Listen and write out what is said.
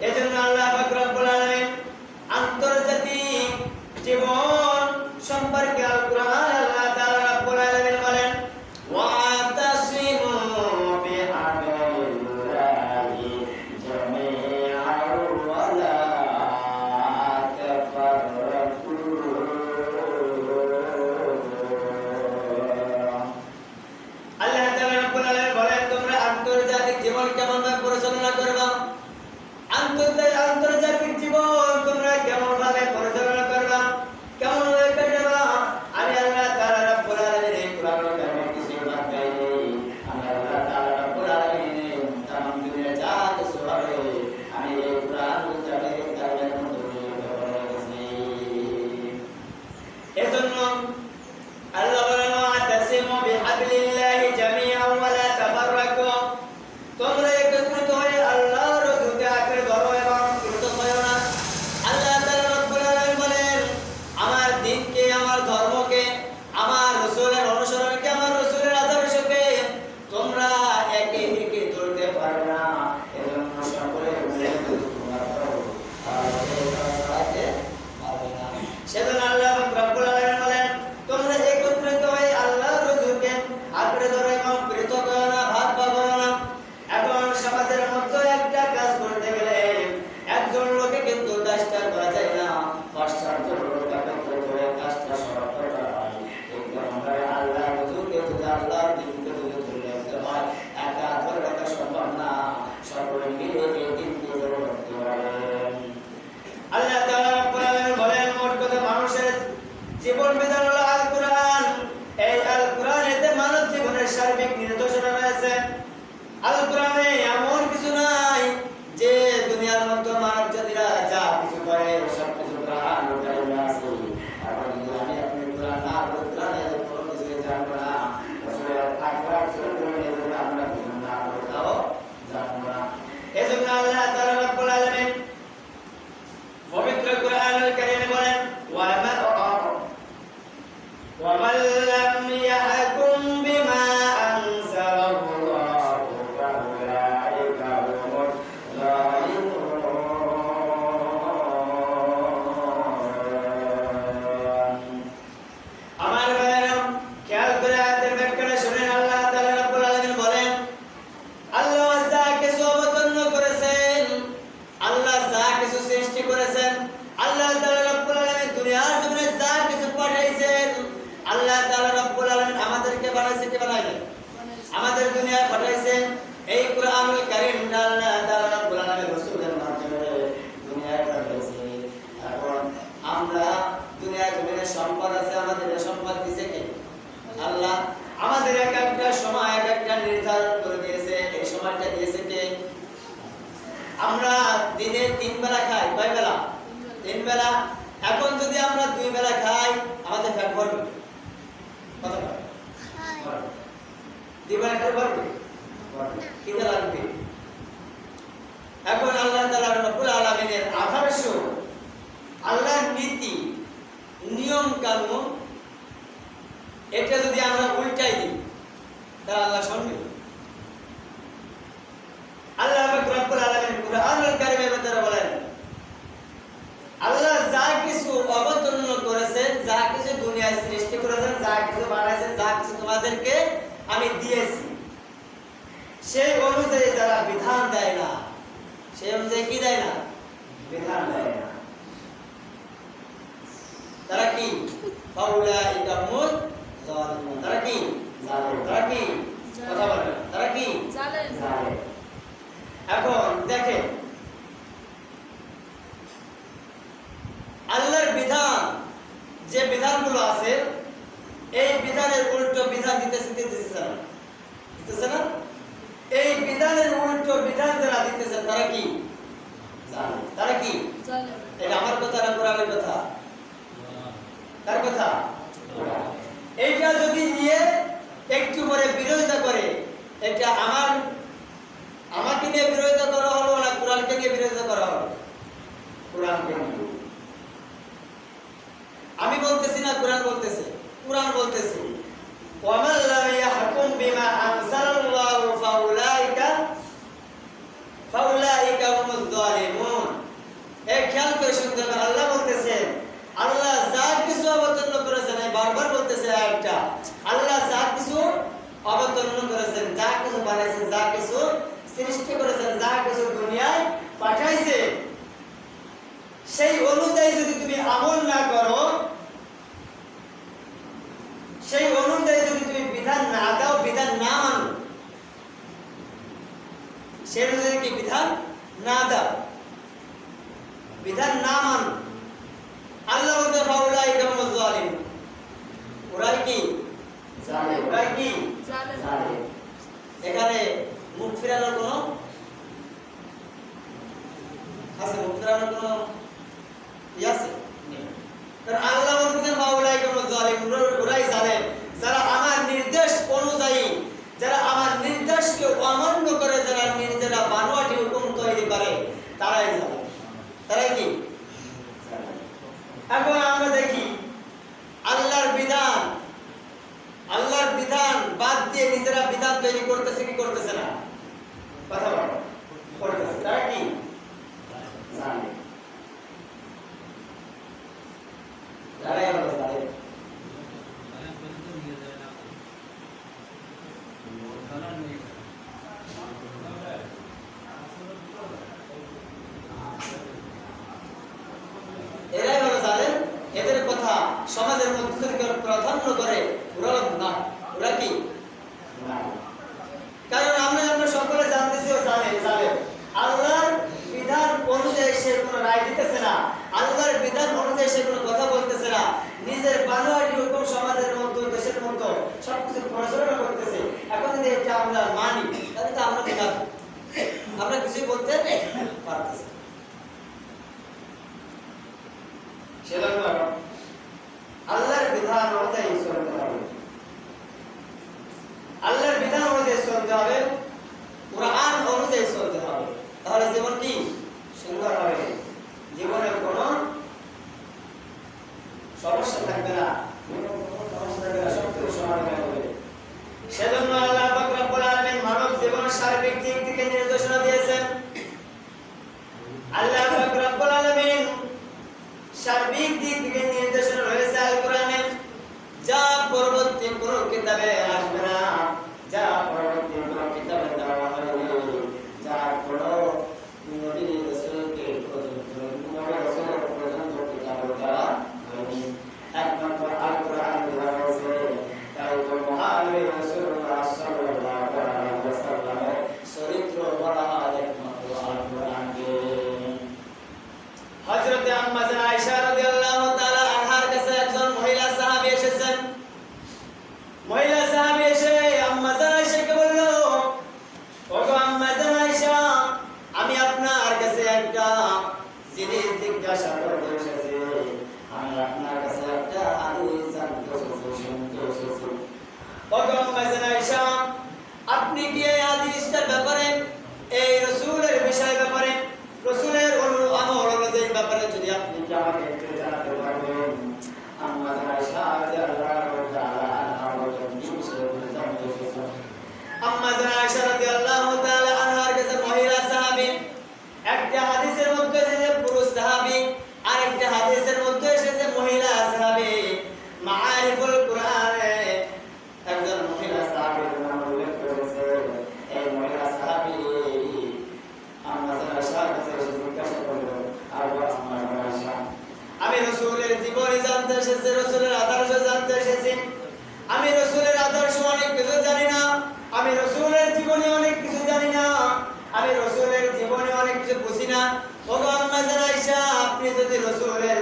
এজন্য আল্লাহ পাক রব্বুল আলামিন আন্তর্জাতিক জীবন সম্পর্কে আল কুরআন আল্লাহ তাআলা রব্বুল আলামিন বলেন ওয়াতাসিমু বিহাবিলিল্লাহি জামিআন ওয়া লা তাফাররাকু। আল্লাহ তাআলা রব্বুল আলামিন বলেন তোমরা আন্তর্জাতিক জীবন কেমন ভাবে পরিচালনা করবে, আন্তর্জাতিক জীবন তোমরা কেমন ভাবে পরিচালনা করবা, কেমন ভাবে কাটাবা, আমি আল্লাহ তাআলা রব্বুল আলামিন এই কোরআনুল কারীমে কিছু বাক্যায় নেই। আমি আল্লাহ তাআলা রব্বুল আলামিন তামাম দুনিয়া যা কিছু হবে আমি এই কোরআনুল কারীমের মধ্যে বলে গেছি। এজন্য আল্লাহ বলেন ওয়াতাসিমু বিহাবলিল্লাহি জামিআন ওয়া লা তাফাররাকু। তোমরা একত্রিত হয়ে আল্লাহর রসুলকে আঁকড়ে ধরো এবং বিরত হয়ো না। আল্লাহ তাআলা রব্বুল আলামিন বলেন আমার দ্বীনকে, আমার ধর্মকে, আমার রাসূলের অনুসরণকে, আমার রাসূলের আদর্শকে তোমরা একে একে ধরতে পারো না। এজন্য সকলে মিলে তোমরা করো তাহলে সাথে পাবে না। সেজন্য আল্লাহ রব্বুল আলামিন বলেন তোমরা একত্রিত হয়ে আল্লাহর রসুলকে আঁকড়ে ধরো এবং বিরত হয়ো না, ভাগ পাবো না। এখন সমাজের মধ্যে একটা কাজ করতে গেলে একজন লোকে কিন্তু কাজটা করা যায় না, ৫-৭ লোক একত্রিত হয়ে কাজটা সমাপ্ত করা হয়। কিন্তু আমরা আল্লাহ রসুলকে যদি আল্লাহর দ্বীনকে যদি ধরে রাখতে হয় একা ধরে রাখা সম্ভব না, সকলে মিলে এই দ্বীনকে ধরে রাখতে হবে। আল্লাহ তাআলা রব্বুল আলামিন বলেন মোট কথা মানুষের জীবন বিধান হলো আল কুরআন। এই আল কুরআনেতে মানব জীবনের সার্বিক নির্দেশনা রয়েছে। আল কোরআনে এমন কিছু নাই যে দুনিয়ার মধ্যে মানব জাতিরা যা কিছু করে সব কিছু কোরআনুল কারীমে আছে। এখন যদি আমি আপনি কোরআন না পড়ি, কোরআনে কোনো কিছু জানবো না, রাসূলের আকরাম সাল্লাল্লাহু আলাইহি আমরা কিছু না পড়াও জানবো না। এজন্য আল্লাহ তাআলা রব্বুল আলামিন পবিত্র কোরআনুল কারীমে বলেন ওয়ামান লাম ইয়াহকুম বিমা আনজালাল্লাহু ফাউলাইকা হুমুল যালিমুন। আমার ভাইরা খেয়াল করে আয়াতের ব্যাখ্যাটা শুনেন। আল্লাহ তাআলা রব্বুল আলামিন বলেন আল্লাহ যা কিছু অবতীর্ণ করেছেন, আল্লাহ যা কিছু সৃষ্টি করেছেন, আল্লাহ তাআলা রব্বুল আলামিন দুনিয়ার জমিনে যা কিছু পাঠাইছেন, আল্লাহ তাআলা রব্বুল আলামিন আমাদেরকে বানাইছে, কি বানাইলেন? আমাদের দুনিয়ায় পাঠাইছেন। এই কোরআনুল কারীম আল্লাহ তাআলা রব্বুল আলামিন রাসূলের মাধ্যমে দুনিয়ায় পাঠাইছে। এখন আমরা দুনিয়ার জমিনে সম্পদ আছে, আমাদের এই সম্পদ দিয়েছে কে? আল্লাহ। আমাদের এক একটা সময় এক একটা নির্ধারণ করে দিয়েছে, এই সময়টা দিয়েছে কে? আমরা দিনে ৩ বেলা খাই, কয় বেলা? ৩ বেলা। এখন যদি আমরা 2 বেলা খাই আমাদের পেট ভরবে? কতটা? 2 বেলা খেলে ভরবে? খিদে লাগবে। এখন আল্লাহ তাআলা রব্বুল আলামিনের আদর্শ, আল্লাহর নীতি, নিয়ম কানুন এটা যদি আমরা উল্টাই দিই তাহলে আল্লাহ শুনবে? আল্লাহ রব্বুল আলামিন কোরআনুল কারীমের ভিতরে বলেন আল্লাহ যা কিছু অবতীর্ণ করেছেন, যা কিছু দুনিয়ায় সৃষ্টি করেছেন, যা কিছু বানাইছেন, যা কিছু তোমাদেরকে আমি দিয়েছি, সেই অনুযায়ী যারা বিধান দেয় না, সেই অনুযায়ী কি দেয় না? বিধান দেয় না, তারা কি? ফাউলাইকা হুমুল যালিমুন। তারা কি? জালেম। তারা কি? কথা বলে না। তারা কি? জালেম। এখন দেখেন আল্লাহর বিধান, যে বিধানগুলো আছে এই বিধানের উল্টো বিধান দিতেছে না? এই বিধানের উল্টো বিধান যারা দিতেছে তারা কি? জালেম। তারা কি? জালেম। এটা আমার কথা না কোরআনের কথা? কার কথা? এইটা যদি নিয়ে একটু পরে বিরোধিতা করে, এটা আমাকে নিয়ে বিরোধিতা করা হলো না কোরআনকে নিয়ে বিরোধিতা করা হলো? কোরআনকে নিয়ে। আমি বলতেছি না, কোরআন বলতেছে। কোরআন বলতেছে ওয়ামান লাম ইয়াহকুম বিমা আনজালাল্লাহু ফাউলাইকা হুমুল যালিমুন। আল্লাহ যা কিছু অবতীর্ণ করেছেন, বারবার বলতেছে আয়াতটা, আল্লাহ যা কিছু অবতীর্ণ করেছেন, যা কিছু বানাইছেন, যা কিছু সৃষ্টি করেছেন, যা কিছু দুনিয়ায় পাঠাইছে, সেই অনুযায়ী যদি তুমি আমল না করো, সেই অনুযায়ী যদি তুমি বিধান না দাও, বিধান না মানো, সেই অনুযায়ী কি বিধান না দাও, বিধান না মানো, আল্লাহ বলতে ফাউলাই কামুল জালিম, ওরাই কি জালেম, ওরাই কি জালেম। এখানে মুখ ফিরানোর কোনো আছে, মুখ ফিরানোর কোনো আছে নেই। কারণ আল্লাহ বলতেছেন ফাউলাই কামুল জালিম, ওরাই জালেম, যারা আমার নির্দেশ অনুযায়ী, যারা আমার নির্দেশকে অমান্য করে, যারা নিজেরা বানোয়াটি হুকুম তৈরি করে, তারাই জালেম, তারাই কি। এখন আমরা দেখি আল্লাহর বিধান, আল্লাহর বিধান বাদ দিয়ে নিজেরা বিধান তৈরি করতেছে কি করতেছে না, কথা বলো, করতেছে, তারা কি জালেম, তারাই হলো জালেম। এরাই হলো জালেম। এদের কথা সমাজের মধ্যে যদি কেউ প্রাধান্য করে, ওরা না, ওরা কি না। কারণ আমরা সকলে জানতেছি ও জালেম, জালেম। আল্লাহর বিধান অনুযায়ী সে কোনো রায় দিতেছে না, আল্লাহর বিধান অনুযায়ী সে কোনো কথা বলতেছে না, নিজের বানোয়াটি হুকুম সমাজের মধ্যে, দেশের মধ্যে সবকিছু প্রচারণা করতেছে। এখন যদি এটা আমরা মানি, তাহলে তো আমরা বিধান, আমরা কিছুই বলতে পারতেছি। সেজন্য আল্লাহর বিধান অনুযায়ী চলতে হবে, আল্লাহর বিধান অনুযায়ী চলতে হবে, কোরআন অনুযায়ী চলতে হবে, তাহলে জীবন কি সুন্দর হবে, জীবনে কোনো সমস্যা থাকবে না, সবকিছু সমাধান হবে। সেজন্য আল্লাহ পাক রব্বুল আলামিন মানব জীবনের সার্বিক দিক থেকে নির্দেশনা দিয়েছেন। আল্লাহ পাক রব্বুল আলামিন সার্বিক দিক থেকে নির্দেশনা রয়েছে আল কোরআনে, যা পরবর্তী কোনো কিতাবে আসবে না, যা পরবর্তী কোনো কিতাবে দেওয়া হয়নি, যা কোনো নবী রাসূলকে পর্যন্ত, নবী রাসূল পর্যন্ত কিতাবে দেওয়া হয়নি, একমাত্র আল কোরআন দেওয়া হয়েছে। তাই তো মহানবী রাসূলুল্লাহ সাল্লাল্লাহু আলাইহি ওয়াসাল্লামের চরিত্র বলা হয় একমাত্র আল কোরআনকে। হযরত আম্মা আয়েশা রাদিয়াল্লাহু তাআলা আনহার কাছে একজন মহিলা সাহাবী এসেছেন। মহিলা সাহাবী এসে আম্মা আয়েশাকে বলল, ওগো আম্মা আয়েশা, আমি আপনার কাছে একটা জিনিস জিজ্ঞাসা করতে এসেছি, আমি আপনার কাছে একটা হাদিস জানতে এসেছি, শুনতে এসেছি। ওগো আম্মা আয়েশা, আপনি কি এই হাদিসটার ব্যাপারে, এই রাসূলের বিষয়ের ব্যাপারে, রাসূলের আমল অনুযায়ী ব্যাপারে যদি আপনি কি আমাকে একটু জানাতে পারবেন? আম্মা আয়েশা রাদিয়াল্লাহু তাআলা আনহা বলেন, কি বিষয়ে জানতে এসেছেন? আম্মা আয়েশা রাদিয়াল্লাহু তাআলা আনহার কাছে মহিলা সাহাবী, একটা হাদিসের মধ্যে এসেছে পুরুষ সাহাবী, আর একটা হাদিসের মধ্যে এসেছে মহিলা সাহাবী। মাআরিফুল কোরআনে একজন মহিলা সাহাবীর নাম উল্লেখ করেছে। এই মহিলা সাহাবী আম্মা আয়েশার কাছে এসে জিজ্ঞাসা করল, আম্মা আয়েশা, আমি রাসূলের জীবনী জানতে এসেছি, রাসূলের আদর্শ জানতে এসেছি, আমি রাসূলের আদর্শ অনেক কিছু জানি না, আমি রাসূলের জীবনী অনেক কিছু জানি না, আমি রাসূলের জীবনী অনেক কিছু বুঝি না। ওগো আম্মা আয়েশা, আপনি যদি রাসূলের